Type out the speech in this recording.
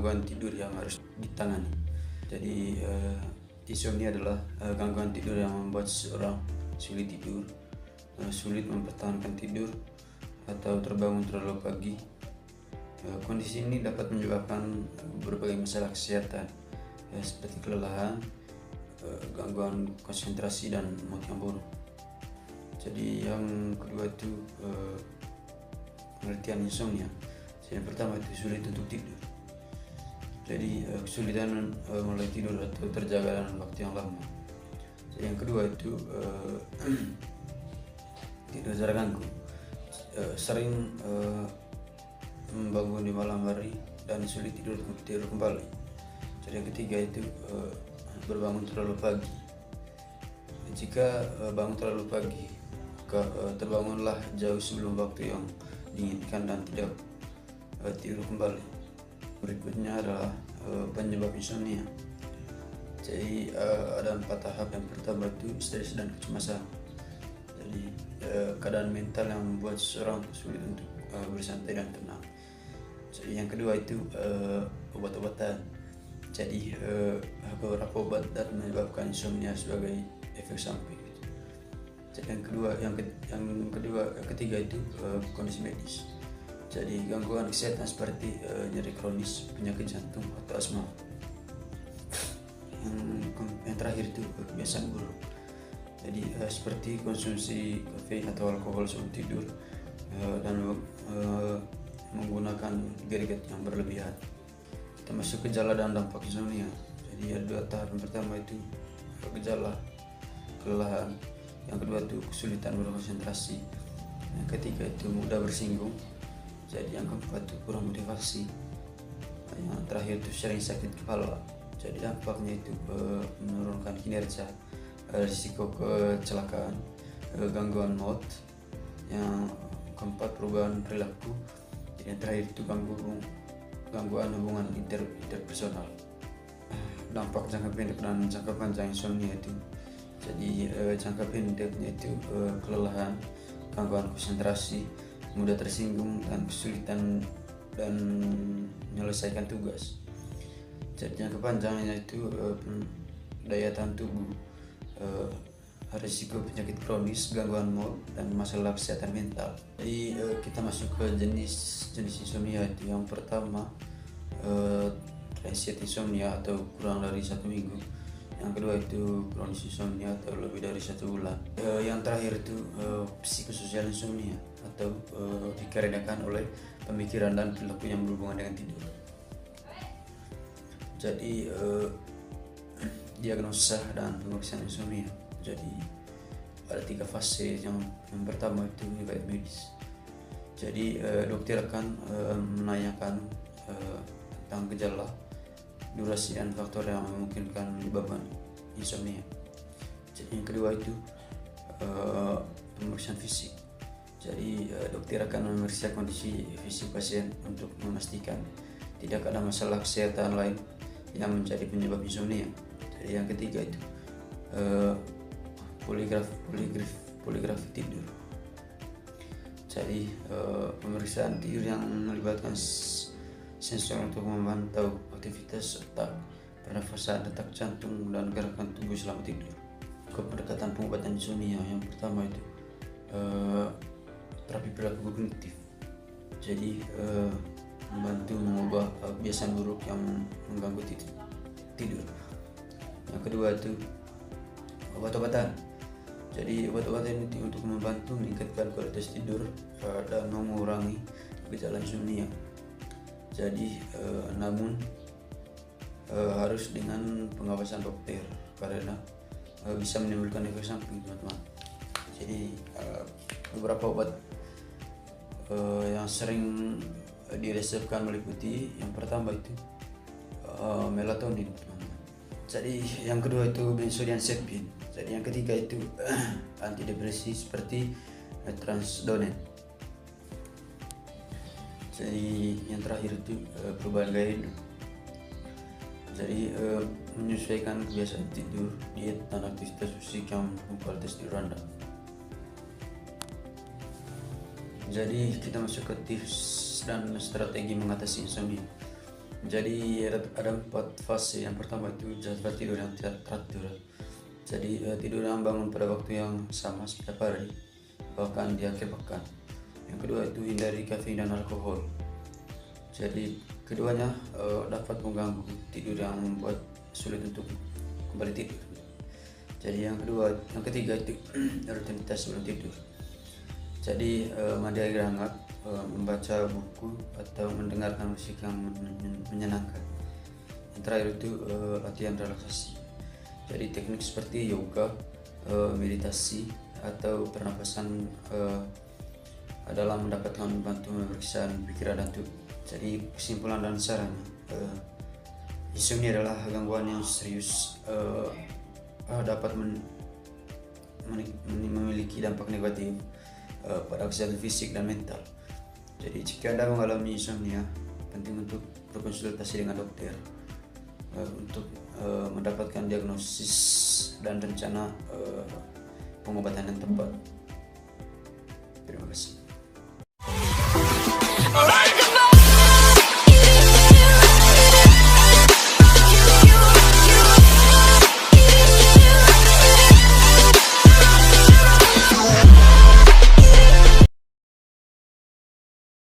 gangguan tidur yang harus ditangani. Jadi insomnia adalah gangguan tidur yang membuat seseorang sulit tidur, sulit mempertahankan tidur, atau terbangun terlalu pagi. Kondisi ini dapat menyebabkan berbagai masalah kesehatan, seperti kelelahan, gangguan konsentrasi, dan mood yang buruk. Jadi yang kedua itu pengertian insomnia. Yang pertama itu sulit untuk tidur. Jadi kesulitan mulai tidur atau terjaga dalam waktu yang lama. Jadi yang kedua itu tidur terganggu, sering membangun di malam hari dan sulit tidur kembali. Jadi yang ketiga itu berbangun terlalu pagi. Jika bangun terlalu pagi, terbangunlah jauh sebelum waktu yang diinginkan dan tidak tidur kembali. Berikutnya adalah penyebab insomnia. Jadi ada 4 tahap. Yang pertama itu stres dan kecemasan. Jadi keadaan mental yang membuat seseorang sulit untuk bersantai dan tenang. Jadi yang kedua itu obat-obatan. Jadi beberapa obat dapat menyebabkan insomnia sebagai efek samping. Jadi yang ketiga itu kondisi medis. Jadi gangguan kesehatan seperti nyeri kronis, penyakit jantung, atau asma. Yang terakhir itu kebiasaan buruk. Jadi seperti konsumsi kafein atau alkohol sebelum tidur, dan menggunakan gadget yang berlebihan. Kita masuk gejala dan dampak insomnia. Jadi ada 2 tahap. Yang pertama itu gejala kelelahan, yang kedua itu kesulitan berkonsentrasi, yang ketiga itu mudah bersinggung, jadi yang keempat itu kurang motivasi, yang terakhir itu sering sakit kepala. Jadi dampaknya itu menurunkan kinerja, risiko kecelakaan, gangguan mood, yang keempat perubahan perilaku, jadi yang terakhir itu gangguan hubungan interpersonal. Dampak jangka pendek dan jangka panjang insomnia itu. Jadi jangka pendeknya itu kelelahan, gangguan konsentrasi, mudah tersinggung, dan kesulitan dan menyelesaikan tugas. Jadi jangka panjangnya itu daya tahan tubuh, risiko penyakit kronis, gangguan mood, dan masalah kesehatan mental. Jadi kita masuk ke jenis insomnia itu. Yang pertama transient insomnia atau kurang dari 1 minggu. Yang kedua itu kronis insomnia atau lebih dari 1 bulan. Yang terakhir itu psikososial insomnia atau dikarenakan oleh pemikiran dan perilaku yang berhubungan dengan tidur. Jadi diagnosa dan pemeriksaan insomnia. Jadi ada 3 fase. Yang pertama itu riwayat medis. Jadi dokter akan menanyakan tentang gejala, durasi, dan faktor yang memungkinkan menyebabkan insomnia. Jadi yang kedua itu pemeriksaan fisik. Jadi dokter akan memeriksa kondisi fisik pasien untuk memastikan tidak ada masalah kesehatan lain yang menjadi penyebab insomnia. Jadi yang ketiga itu poligrafi tidur. Jadi pemeriksaan tidur yang melibatkan sensor untuk memantau aktivitas otak, pernafasan, detak jantung, dan gerakan tubuh selama tidur. Pendekatan pengobatan insomnia yang pertama itu terapi perilaku kognitif. Jadi membantu mengubah kebiasaan buruk yang mengganggu tidur. Yang kedua itu obat-obatan. Jadi obat-obatan itu untuk membantu meningkatkan kualitas tidur dan mengurangi gejala insomnia. Jadi namun harus dengan pengawasan dokter karena bisa menimbulkan efek samping, teman-teman. Jadi beberapa obat yang sering diresepkan meliputi yang pertama itu melatonin, teman-teman. Jadi yang kedua itu benzodiazepin. Jadi yang ketiga itu antidepresi seperti transdonet. Jadi yang terakhir itu perubahan gaya hidup. Jadi menyesuaikan kebiasaan tidur, diet, dan aktivitas fisik yang kualitas tidur Anda. Jadi kita masuk ke tips dan strategi mengatasi insomnia. Jadi ada 4 fase. Yang pertama itu jadwal tidur yang tidak teratur. Jadi tidur dan bangun pada waktu yang sama setiap hari, bahkan di akhir pekan. Yang kedua itu hindari kafein dan alkohol. Jadi keduanya dapat mengganggu tidur yang membuat sulit untuk kembali tidur. Jadi yang ketiga itu rutinitas sebelum tidur. Jadi mandi air hangat, membaca buku atau mendengarkan musik yang menyenangkan. Yang terakhir itu latihan relaksasi. Jadi teknik seperti yoga, meditasi atau pernapasan adalah membantu pemeriksaan pikiran dan tubuh. Jadi kesimpulan dan saran, insomnia adalah gangguan yang serius, dapat memiliki dampak negatif pada kesehatan fisik dan mental. Jadi jika Anda mengalami insomnia, penting untuk berkonsultasi dengan dokter untuk mendapatkan diagnosis dan rencana pengobatan yang tepat. Terima kasih.